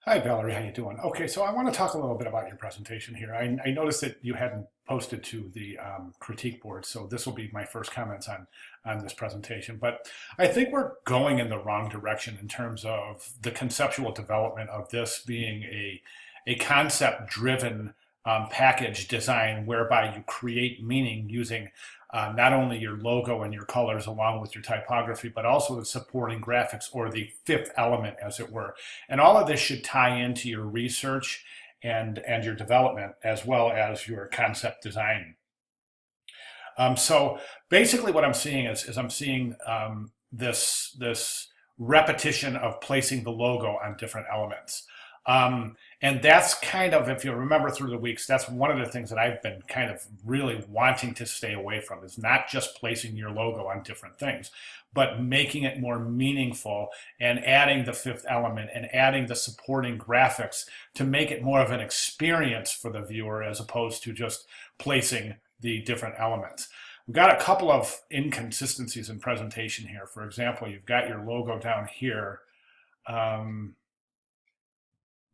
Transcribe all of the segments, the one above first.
Hi, Valerie. How you doing? Okay, so I want to talk a little bit about your presentation here. I noticed that you hadn't posted to the critique board, so this will be my first comments on this presentation. But I think we're going in the wrong direction in terms of the conceptual development of this being a concept-driven package design whereby you create meaning using not only your logo and your colors along with your typography, but also the supporting graphics or the fifth element, as it were. And all of this should tie into your research and your development as well as your concept design. So basically what I'm seeing is I'm seeing this repetition of placing the logo on different elements. And that's kind of, if you remember through the weeks, that's one of the things that I've been kind of really wanting to stay away from is not just placing your logo on different things, but making it more meaningful and adding the fifth element and adding the supporting graphics to make it more of an experience for the viewer as opposed to just placing the different elements. We've got a couple of inconsistencies in presentation here. For example, you've got your logo down here.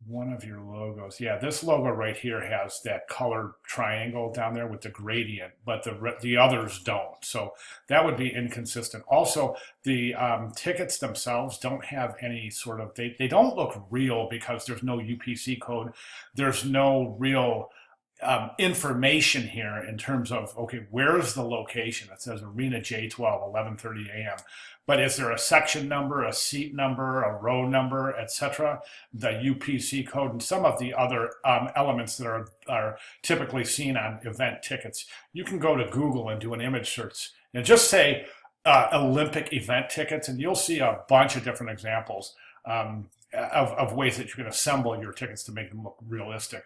One of your logos, yeah, this logo right here has that colored triangle down there with the gradient, but the others don't. So that would be inconsistent. Also, the tickets themselves don't have any sort of, they don't look real because there's no UPC code. There's no real information here in terms of, okay, where's the location? It says Arena J12, 11:30 a.m. But is there a section number, a seat number, a row number, etc.? The UPC code and some of the other elements that are typically seen on event tickets. You can go to Google and do an image search and just say Olympic event tickets, and you'll see a bunch of different examples of ways that you can assemble your tickets to make them look realistic.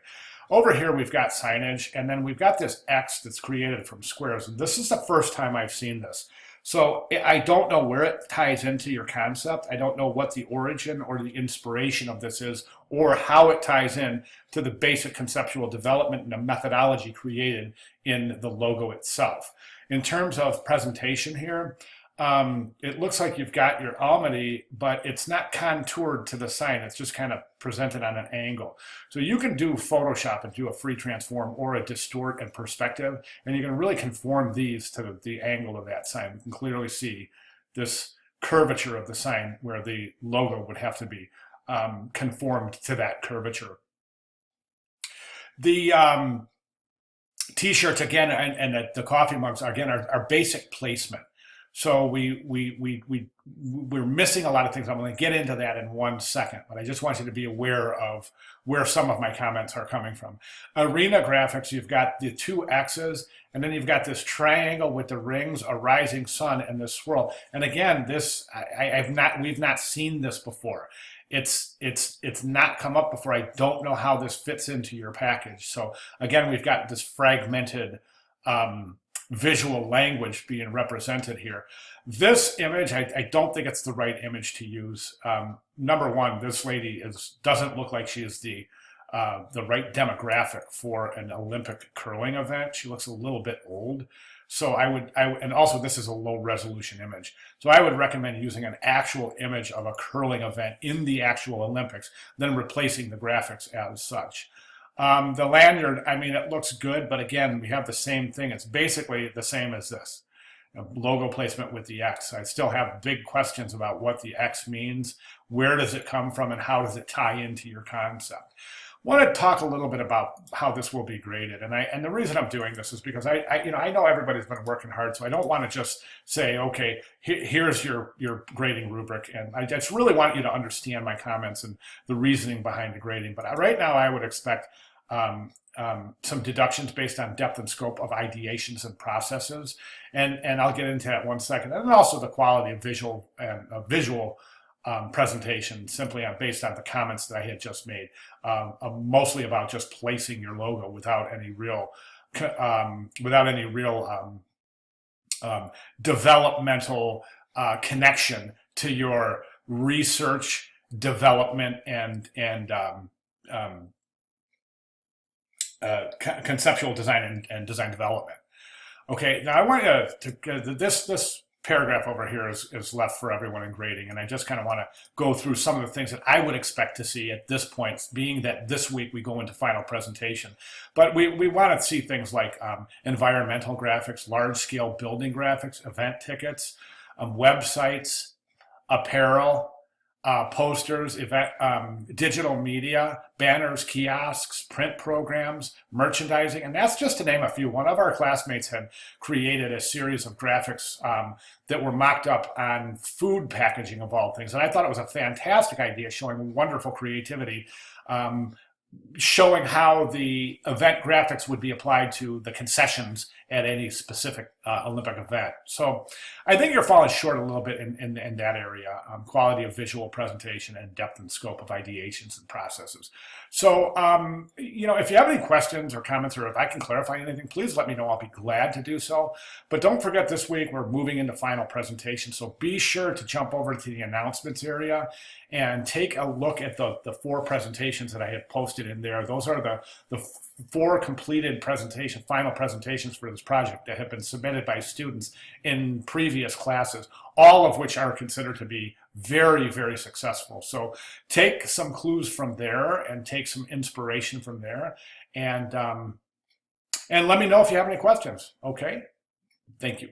Over here, we've got signage, and then we've got this X that's created from squares. And this is the first time I've seen this. So I don't know where it ties into your concept. I don't know what the origin or the inspiration of this is, or how it ties in to the basic conceptual development and the methodology created in the logo itself. In terms of presentation here, it looks like you've got your almanac, but it's not contoured to the sign. It's just kind of presented on an angle. So you can do Photoshop and do a free transform or a distort and perspective, and you can really conform these to the angle of that sign. You can clearly see this curvature of the sign where the logo would have to be conformed to that curvature. The t-shirts, again, and the coffee mugs, again, are basic placement. So we're missing a lot of things. I'm going to get into that in 1 second, but I just want you to be aware of where some of my comments are coming from. Arena graphics, you've got the two X's, and then you've got this triangle with the rings, a rising sun, and this swirl. And again, this we've not seen this before. It's not come up before. I don't know how this fits into your package. So again, we've got this fragmented visual language being represented here. This image, I don't think it's the right image to use. Number one, this lady doesn't look like she is the right demographic for an Olympic curling event. She looks a little bit old. So and also this is a low resolution image. So I would recommend using an actual image of a curling event in the actual Olympics, then replacing the graphics as such. The lanyard, I mean, it looks good, but again, we have the same thing. It's basically the same as this. Logo placement with the X. I still have big questions about what the X means, where does it come from, and how does it tie into your concept. I want to talk a little bit about how this will be graded, and the reason I'm doing this is because I know everybody's been working hard, so I don't want to just say, okay, here's your grading rubric, and I just really want you to understand my comments and the reasoning behind the grading. But right now, I would expect some deductions based on depth and scope of ideations and processes, and I'll get into that 1 second, and then also the quality of visual presentation, simply based on the comments that I had just made, mostly about just placing your logo without any real developmental connection to your research, development, and conceptual design and design development. Okay, now I want you to this paragraph over here is left for everyone in grading. And I just kind of want to go through some of the things that I would expect to see at this point, being that this week we go into final presentation. But we want to see things like environmental graphics, large-scale building graphics, event tickets, websites, apparel, posters, event, digital media, banners, kiosks, print programs, merchandising, and that's just to name a few. One of our classmates had created a series of graphics that were mocked up on food packaging of all things, and I thought it was a fantastic idea, showing wonderful creativity. Showing how the event graphics would be applied to the concessions at any specific Olympic event. So I think you're falling short a little bit in that area, quality of visual presentation and depth and scope of ideations and processes. So, if you have any questions or comments, or if I can clarify anything, please let me know. I'll be glad to do so. But don't forget, this week we're moving into final presentation. So be sure to jump over to the announcements area and take a look at the 4 presentations that I have posted in there. Those are the 4 completed final presentations for this project that have been submitted by students in previous classes, all of which are considered to be very, very successful. So take some clues from there and take some inspiration from there, and let me know if you have any questions. Okay, thank you.